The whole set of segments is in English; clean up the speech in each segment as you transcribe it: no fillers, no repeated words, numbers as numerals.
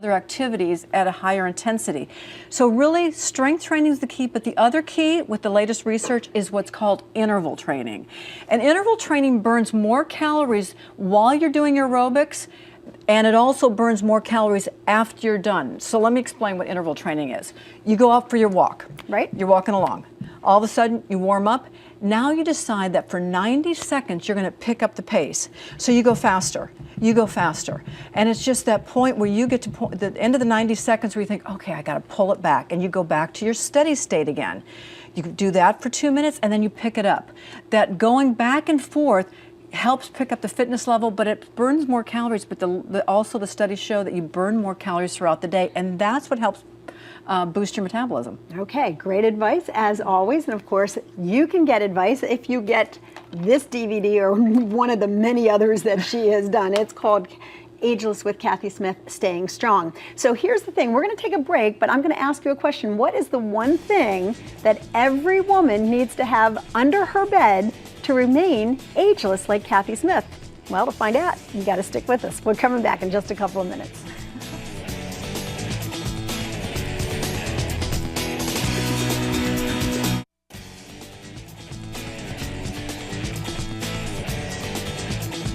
other activities at a higher intensity. So really, strength training is the key, but the other key with the latest research is what's called interval training. And interval training burns more calories while you're doing aerobics, and it also burns more calories after you're done. So let me explain what interval training is. You go out for your walk. Right. You're walking along. All of a sudden, you warm up. Now you decide that for 90 seconds, you're going to pick up the pace. So you go faster. You go faster. And it's just that point where you get to the end of the 90 seconds where you think, okay, I got to pull it back. And you go back to your steady state again. You can do that for 2 minutes, and then you pick it up. That going back and forth helps pick up the fitness level, but it burns more calories. But also the studies show that you burn more calories throughout the day, and that's what helps boost your metabolism. Okay, great advice as always. And of course, you can get advice if you get this DVD or one of the many others that she has done. It's called Ageless with Kathy Smith, Staying Strong. So here's the thing, we're going to take a break, but I'm going to ask you a question. What is the one thing that every woman needs to have under her bed to remain ageless like Kathy Smith? Well, to find out, you got to stick with us. We're coming back in just a couple of minutes.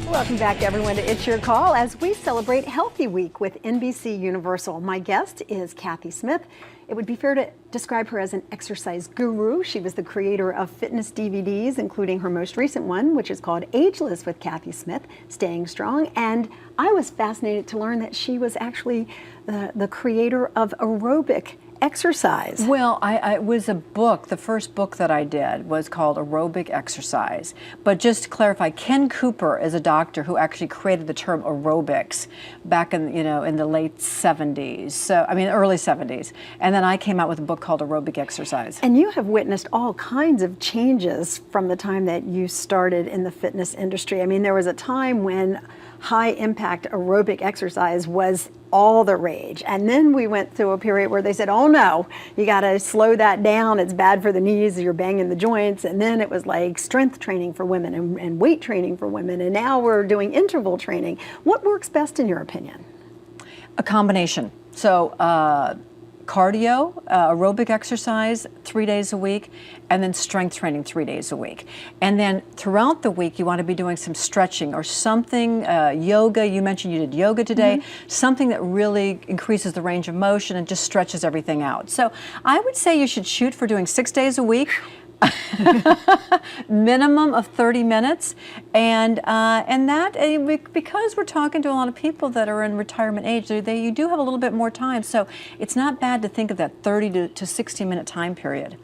Welcome back, everyone, to It's Your Call as we celebrate Healthy Week with NBC Universal. My guest is Kathy Smith. It would be fair to describe her as an exercise guru. She was the creator of fitness DVDs, including her most recent one, which is called Ageless with Kathy Smith, Staying Strong. And I was fascinated to learn that she was actually the creator of aerobic exercise. Well, it was a book. The first book that I did was called Aerobic Exercise. But just to clarify, Ken Cooper is a doctor who actually created the term aerobics back in the late 70s. So I mean early 70s. And then I came out with a book called Aerobic Exercise. And you have witnessed all kinds of changes from the time that you started in the fitness industry. I mean, there was a time when high impact aerobic exercise was all the rage. And then we went through a period where they said, oh no, you got to slow that down. It's bad for the knees. You're banging the joints. And then it was like strength training for women and weight training for women. And now we're doing interval training. What works best in your opinion? A combination. So cardio, aerobic exercise 3 days a week, and then strength training 3 days a week. And then throughout the week, you want to be doing some stretching or something, yoga. You mentioned you did yoga today, something that really increases the range of motion and just stretches everything out. So I would say you should shoot for doing 6 days a week. Minimum of 30 minutes, and that because we're talking to a lot of people that are in retirement age, you do have a little bit more time, so it's not bad to think of that 30 to 60 minute time period.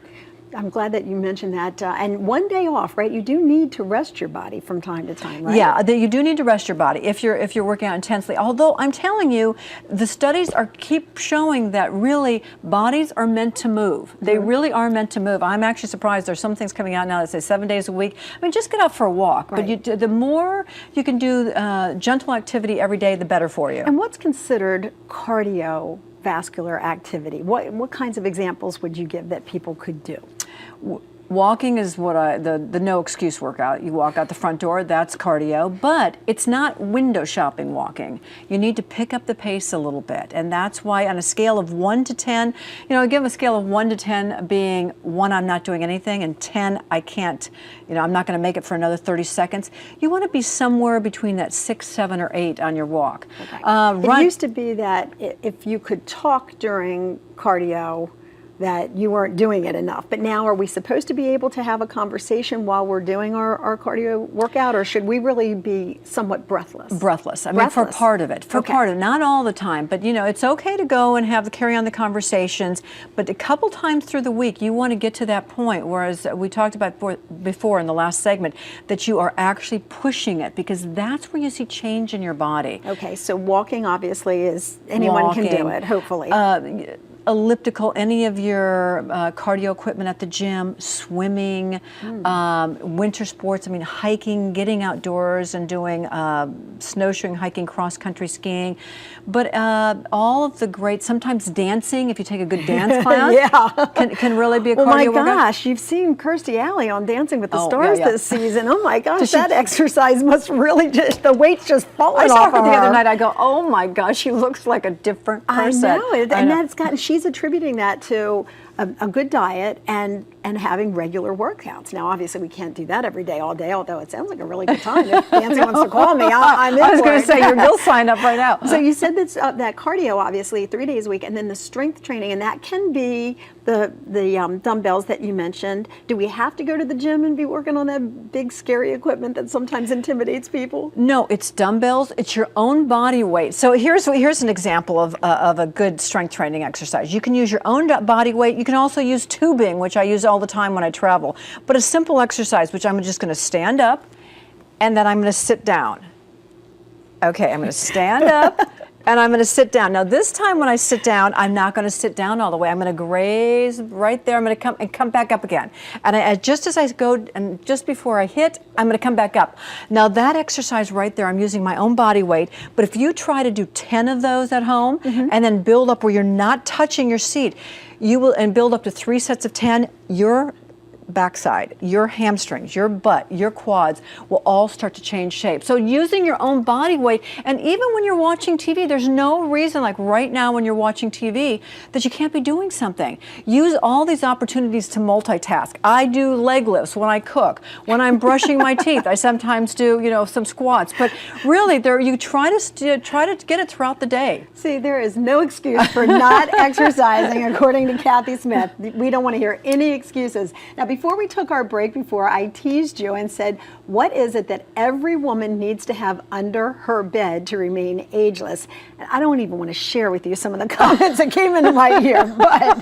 I'm glad that you mentioned that. And 1 day off, right? You do need to rest your body from time to time, right? Yeah, you do need to rest your body if you're working out intensely. Although I'm telling you, the studies keep showing that really bodies are meant to move. They really are meant to move. I'm actually surprised. There's some things coming out now that say 7 days a week. I mean, just get out for a walk. Right. But the more you can do gentle activity every day, the better for you. And what's considered cardiovascular activity? What kinds of examples would you give that people could do? Walking is what the no excuse workout. You walk out the front door, that's cardio, but it's not window shopping walking. You need to pick up the pace a little bit, and that's why on a scale of 1 to 10, I give a scale of 1 to 10 being 1, I'm not doing anything, and 10, I can't, I'm not going to make it for another 30 seconds. You want to be somewhere between that 6, 7, or 8 on your walk. Okay. It used to be that if you could talk during cardio, that you weren't doing it enough. But now, are we supposed to be able to have a conversation while we're doing our cardio workout, or should we really be somewhat breathless? Breathless. I mean, for part of it. Part of it. Not all the time, but it's okay to go and carry on the conversations, but a couple times through the week, you want to get to that point, whereas we talked about before in the last segment, that you are actually pushing it, because that's where you see change in your body. Okay, so walking obviously is, anyone can do it, hopefully. elliptical, any of your cardio equipment at the gym, swimming, winter sports, I mean, hiking, getting outdoors and doing snowshoeing, hiking, cross-country skiing. But all of the great, sometimes dancing, if you take a good dance class, can really be a cardio workout. Oh workout. my gosh, you've seen Kirstie Alley on Dancing with the Oh, Stars yeah, yeah. this season. Oh my gosh, that exercise must really just, the weight's just falling I saw off her of the other night. I go, oh my gosh, she looks like a different person. I know, and that's gotten, she's attributing that to a good diet and having regular workouts. Now, obviously, we can't do that every day, all day, although it sounds like a really good time. If Nancy wants to call me, I'm in I was for going it. to say, you'll sign up right now. So you said that cardio, obviously, 3 days a week, and then the strength training, and that can be the dumbbells that you mentioned. Do we have to go to the gym and be working on that big, scary equipment that sometimes intimidates people? No, it's dumbbells. It's your own body weight. So here's an example of a good strength training exercise. You can use your own body weight. You can also use tubing, which I use all the time when I travel. But a simple exercise, which I'm just going to stand up, and then I'm going to sit down. Okay, I'm going to stand up, and I'm going to sit down. Now, this time when I sit down, I'm not going to sit down all the way. I'm going to graze right there. I'm going to come back up again. And just as I go, and just before I hit, I'm going to come back up. Now, that exercise right there, I'm using my own body weight. But if you try to do 10 of those at home, and then build up where you're not touching your seat, you will, and build up to 3 sets of 10, your backside, your hamstrings, your butt, your quads will all start to change shape. So using your own body weight, and even when you're watching TV, there's no reason, like right now when you're watching TV, that you can't be doing something. Use all these opportunities to multitask. I do leg lifts when I cook. When I'm brushing my teeth, I sometimes do, some squats. But really, you try to get it throughout the day. See, there is no excuse for not exercising, according to Kathy Smith. We don't want to hear any excuses. Now, before we took our break, I teased you and said, what is it that every woman needs to have under her bed to remain ageless? And I don't even want to share with you some of the comments that came into my ear, but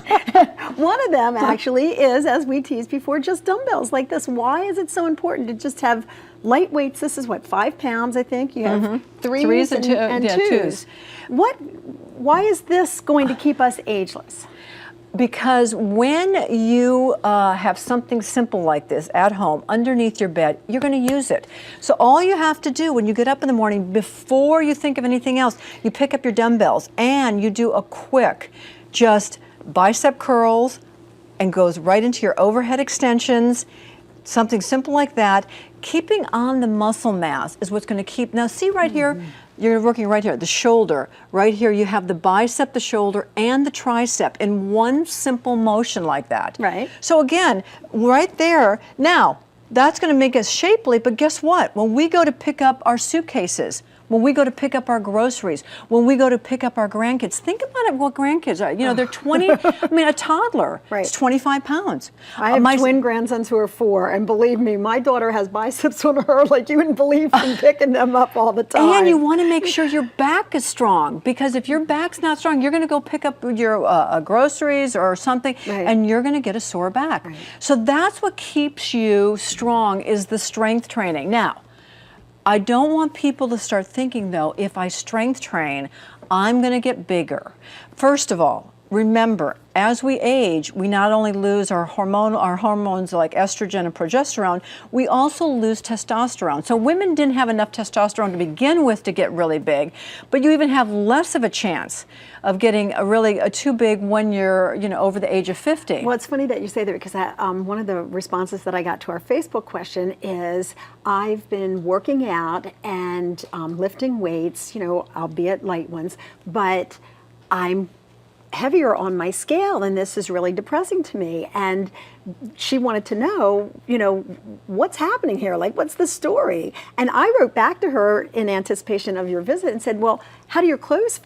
one of them actually is, as we teased before, just dumbbells like this. Why is it so important to just have light weights? This is what, 5 pounds, I think? You have threes and twos. Why is this going to keep us ageless? Because when you have something simple like this at home underneath your bed, you're going to use it. So all you have to do when you get up in the morning, before you think of anything else, you pick up your dumbbells and you do a quick just bicep curls and goes right into your overhead extensions. Something simple like that. Keeping on the muscle mass is what's going to keep. Now see right here, you're working right here, the shoulder. Right here you have the bicep, the shoulder, and the tricep in one simple motion like that. Right. So again, right there, now that's going to make us shapely, but guess what? When we go to pick up our suitcases, when we go to pick up our groceries, when we go to pick up our grandkids, think about it, what grandkids are. They're 20, a toddler is 25 pounds. I have twin grandsons who are 4, and believe me, my daughter has biceps on her like you wouldn't believe from picking them up all the time. And you want to make sure your back is strong, because if your back's not strong, you're going to go pick up your groceries or something, and you're going to get a sore back. So that's what keeps you strong, is the strength training. Now, I don't want people to start thinking, though, if I strength train, I'm going to get bigger. First of all, remember, as we age, we not only lose our hormones like estrogen and progesterone, we also lose testosterone. So women didn't have enough testosterone to begin with to get really big, but you even have less of a chance of getting too big when you're over the age of 50. Well, it's funny that you say that, because one of the responses that I got to our Facebook question is, I've been working out and lifting weights, albeit light ones, but I'm heavier on my scale, and this is really depressing to me. And she wanted to know, what's happening here? Like, what's the story? And I wrote back to her in anticipation of your visit and said, well, how do your clothes fit?